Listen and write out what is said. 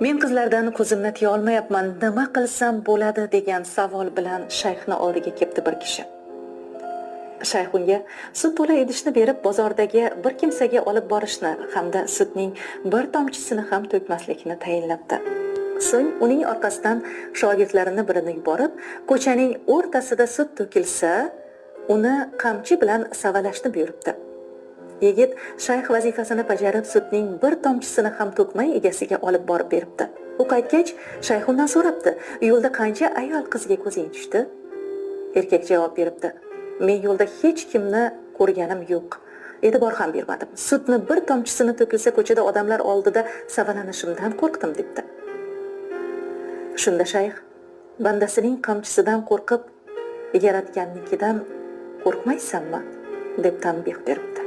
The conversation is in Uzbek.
Men qizlardan ko'zimni tiya olmayapman, nima qilsam bo'ladi degan savol bilan shayxni oldiga kelibdi bir kishi. Shayx unga sut to'la idishni berib, bozordagi bir kimsaga olib borishni hamda sutning bir tomchisini ham to'kmaslikni tayinlabdi. So'ng uning orqasidan shogirdlarini birini yuborib, ko'chaning o'rtasida sut to'kilsa, uni qamchi bilan savalashni buyuribdi. Yigit shayx vazifasini bajarib, sutning bir tomchisini ham to'kmay egasiga olib borib beribdi. U qaytgach, shayx undan so'rabdi: "Yo'lda qancha ayol qizga ko'zing tushdi?" Erkak javob beribdi: "Men yo'lda hech kimni ko'rganim yo'q. E'tibor ham bermadim. Sutni bir tomchisini to'kilsa ko'chada odamlar oldida savalanishimdan qo'rqdim" debdi. Shunda shayx: "Bandasining qamchisidan qo'rqib, yaratgannikidan qo'rqmaysanmi?" deb tanbeh beribdi.